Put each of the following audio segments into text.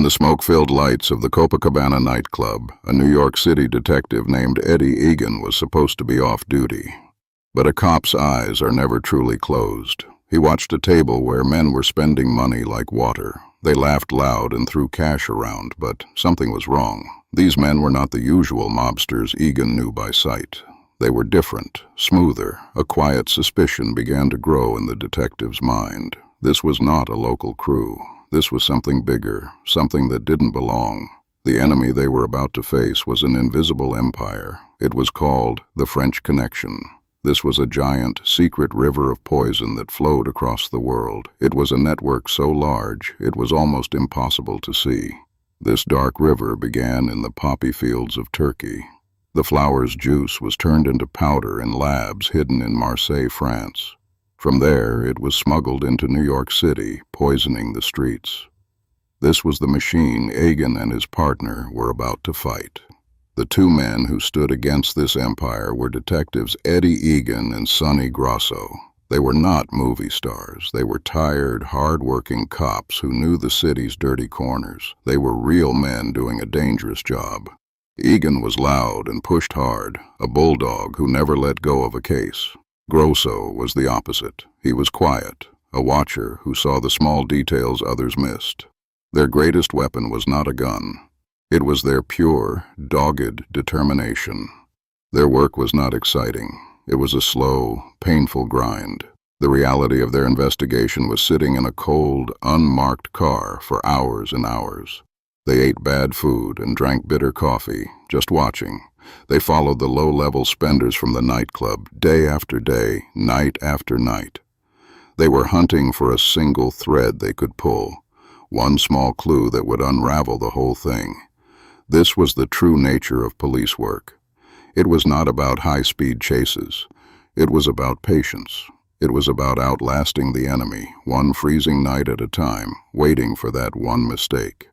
the smoke-filled lights of the Copacabana nightclub, a New York City detective named Eddie Egan was supposed to be off duty. But a cop's eyes are never truly closed. He watched a table where men were spending money like water. They laughed loud and threw cash around, but something was wrong. These men were not the usual mobsters Egan knew by sight. They were different, smoother. A quiet suspicion began to grow in the detective's mind. This was not a local crew. This was something bigger, something that didn't belong. The enemy they were about to face was an invisible empire. It was called the French Connection. This was a giant, secret river of poison that flowed across the world. It was a network so large, it was almost impossible to see. This dark river began in the poppy fields of Turkey. The flower's juice was turned into powder in labs hidden in Marseille, France. From there, it was smuggled into New York City, poisoning the streets. This was the machine Egan and his partner were about to fight. The two men who stood against this empire were detectives Eddie Egan and Sonny Grosso. They were not movie stars. They were tired, hard-working cops who knew the city's dirty corners. They were real men doing a dangerous job. Egan was loud and pushed hard, a bulldog who never let go of a case. Grosso was the opposite. He was quiet, a watcher who saw the small details others missed. Their greatest weapon was not a gun. It was their pure, dogged determination. Their work was not exciting. It was a slow, painful grind. The reality of their investigation was sitting in a cold, unmarked car for hours and hours. They ate bad food and drank bitter coffee, just watching. They followed the low-level spenders from the nightclub, day after day, night after night. They were hunting for a single thread they could pull, one small clue that would unravel the whole thing. This was the true nature of police work. It was not about high-speed chases. It was about patience. It was about outlasting the enemy, one freezing night at a time, waiting for that one mistake.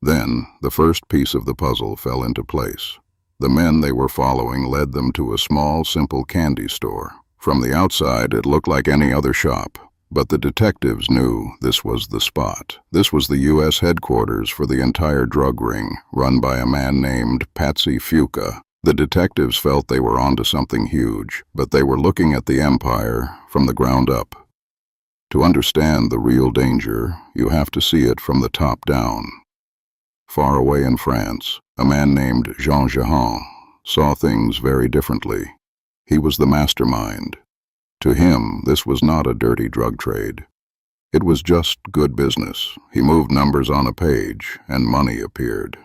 Then, the first piece of the puzzle fell into place. The men they were following led them to a small, simple candy store. From the outside, it looked like any other shop. But the detectives knew this was the spot. This was the U.S. headquarters for the entire drug ring, run by a man named Patsy Fuca. The detectives felt they were onto something huge, but they were looking at the empire from the ground up. To understand the real danger, you have to see it from the top down. Far away in France, a man named Jean Jahan saw things very differently. He was the mastermind. To him, this was not a dirty drug trade. It was just good business. He moved numbers on a page, and money appeared.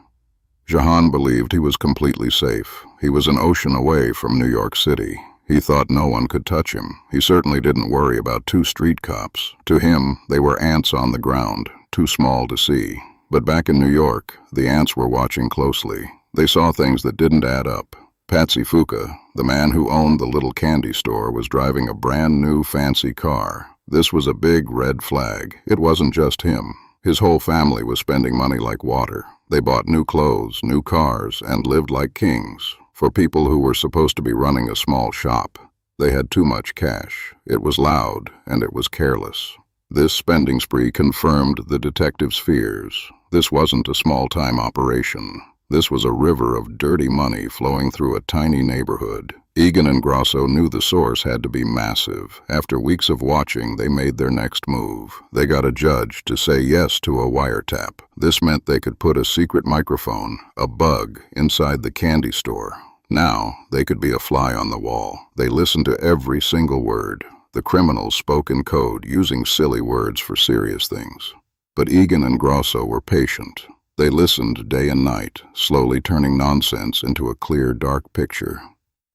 Jahan believed he was completely safe. He was an ocean away from New York City. He thought no one could touch him. He certainly didn't worry about two street cops. To him, they were ants on the ground, too small to see. But back in New York, the ants were watching closely. They saw things that didn't add up. Patsy Fuca, the man who owned the little candy store, was driving a brand new fancy car. This was a big red flag. It wasn't just him. His whole family was spending money like water. They bought new clothes, new cars, and lived like kings. For people who were supposed to be running a small shop, they had too much cash. It was loud, and it was careless. This spending spree confirmed the detectives' fears. This wasn't a small-time operation. This was a river of dirty money flowing through a tiny neighborhood. Egan and Grosso knew the source had to be massive. After weeks of watching, they made their next move. They got a judge to say yes to a wiretap. This meant they could put a secret microphone, a bug, inside the candy store. Now, they could be a fly on the wall. They listened to every single word. The criminals spoke in code, using silly words for serious things. But Egan and Grosso were patient. They listened day and night, slowly turning nonsense into a clear, dark picture.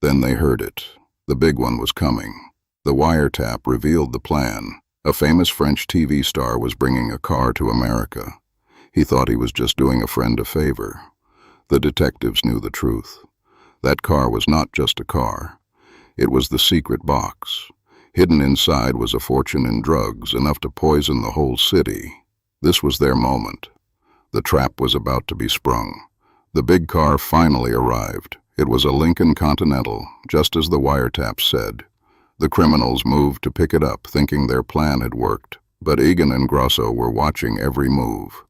Then they heard it. The big one was coming. The wiretap revealed the plan. A famous French TV star was bringing a car to America. He thought he was just doing a friend a favor. The detectives knew the truth. That car was not just a car. It was the secret box. Hidden inside was a fortune in drugs, enough to poison the whole city. This was their moment. The trap was about to be sprung. The big car finally arrived. It was a Lincoln Continental, just as the wiretap said. The criminals moved to pick it up, thinking their plan had worked. But Egan and Grosso were watching every move.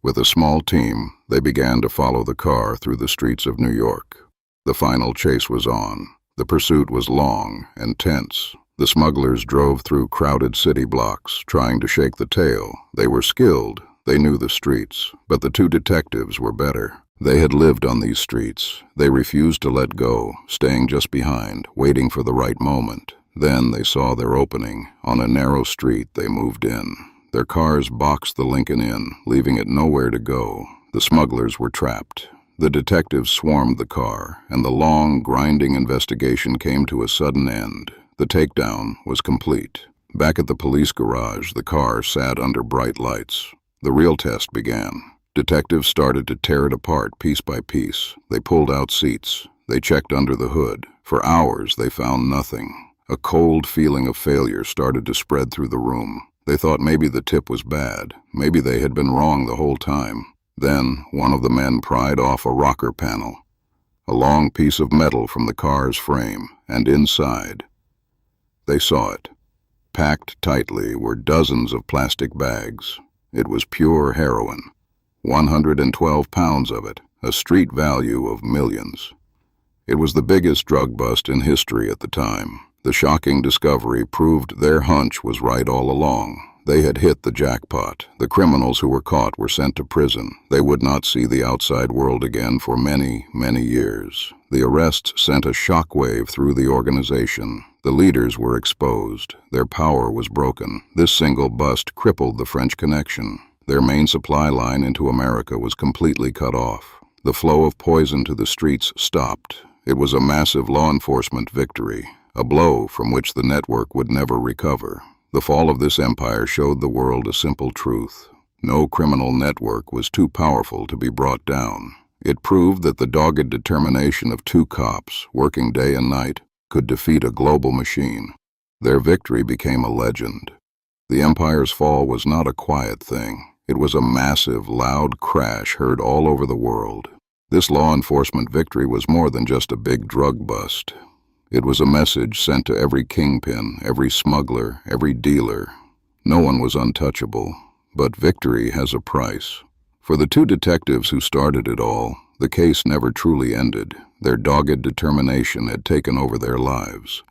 With a small team, they began to follow the car through the streets of New York. The final chase was on. The pursuit was long and tense. The smugglers drove through crowded city blocks, trying to shake the tail. They were skilled. They knew the streets. But the two detectives were better. They had lived on these streets. They refused to let go, staying just behind, waiting for the right moment. Then they saw their opening. On a narrow street, they moved in. Their cars boxed the Lincoln in, leaving it nowhere to go. The smugglers were trapped. The detectives swarmed the car, and the long, grinding investigation came to a sudden end. The takedown was complete. Back at the police garage, the car sat under bright lights. The real test began. Detectives started to tear it apart piece by piece. They pulled out seats. They checked under the hood. For hours, they found nothing. A cold feeling of failure started to spread through the room. They thought maybe the tip was bad. Maybe they had been wrong the whole time. Then, one of the men pried off a rocker panel, a long piece of metal from the car's frame, and inside, they saw it. Packed tightly were dozens of plastic bags. It was pure heroin. 112 pounds of it, a street value of millions. It was the biggest drug bust in history at the time. The shocking discovery proved their hunch was right all along. They had hit the jackpot. The criminals who were caught were sent to prison. They would not see the outside world again for many, many years. The arrests sent a shockwave through the organization. The leaders were exposed. Their power was broken. This single bust crippled the French Connection. Their main supply line into America was completely cut off. The flow of poison to the streets stopped. It was a massive law enforcement victory, a blow from which the network would never recover. The fall of this empire showed the world a simple truth. No criminal network was too powerful to be brought down. It proved that the dogged determination of two cops, working day and night, could defeat a global machine. Their victory became a legend. The empire's fall was not a quiet thing. It was a massive, loud crash heard all over the world. This law enforcement victory was more than just a big drug bust. It was a message sent to every kingpin, every smuggler, every dealer. No one was untouchable, but victory has a price. For the two detectives who started it all, the case never truly ended. Their dogged determination had taken over their lives.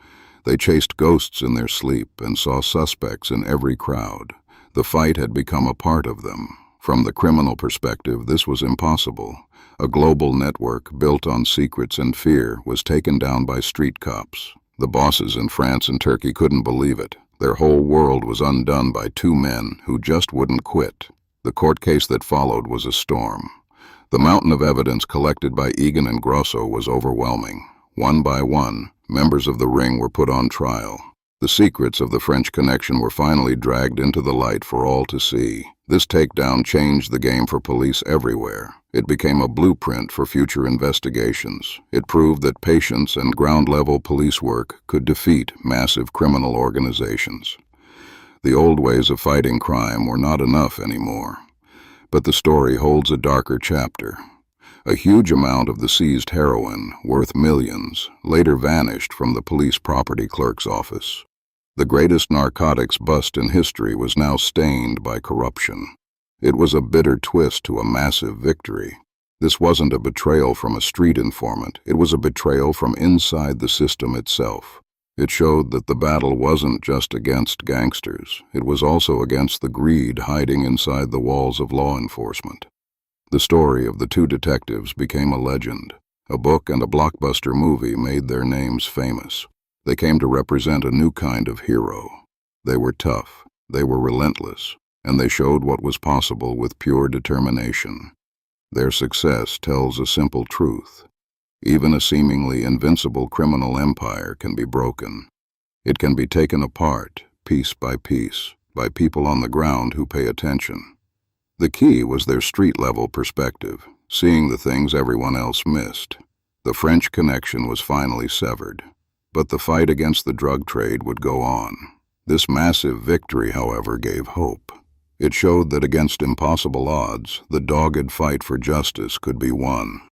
They chased ghosts in their sleep and saw suspects in every crowd. The fight had become a part of them. From the criminal perspective, this was impossible. A global network built on secrets and fear was taken down by street cops. The bosses in France and Turkey couldn't believe it. Their whole world was undone by two men who just wouldn't quit. The court case that followed was a storm. The mountain of evidence collected by Egan and Grosso was overwhelming. One by one, members of the ring were put on trial. The secrets of the French Connection were finally dragged into the light for all to see. This takedown changed the game for police everywhere. It became a blueprint for future investigations. It proved that patience and ground-level police work could defeat massive criminal organizations. The old ways of fighting crime were not enough anymore. But the story holds a darker chapter. A huge amount of the seized heroin, worth millions, later vanished from the police property clerk's office. The greatest narcotics bust in history was now stained by corruption. It was a bitter twist to a massive victory. This wasn't a betrayal from a street informant. It was a betrayal from inside the system itself. It showed that the battle wasn't just against gangsters. It was also against the greed hiding inside the walls of law enforcement. The story of the two detectives became a legend. A book and a blockbuster movie made their names famous. They came to represent a new kind of hero. They were tough, they were relentless, and they showed what was possible with pure determination. Their success tells a simple truth. Even a seemingly invincible criminal empire can be broken. It can be taken apart, piece by people on the ground who pay attention. The key was their street-level perspective, seeing the things everyone else missed. The French Connection was finally severed, but the fight against the drug trade would go on. This massive victory, however, gave hope. It showed that against impossible odds, the dogged fight for justice could be won.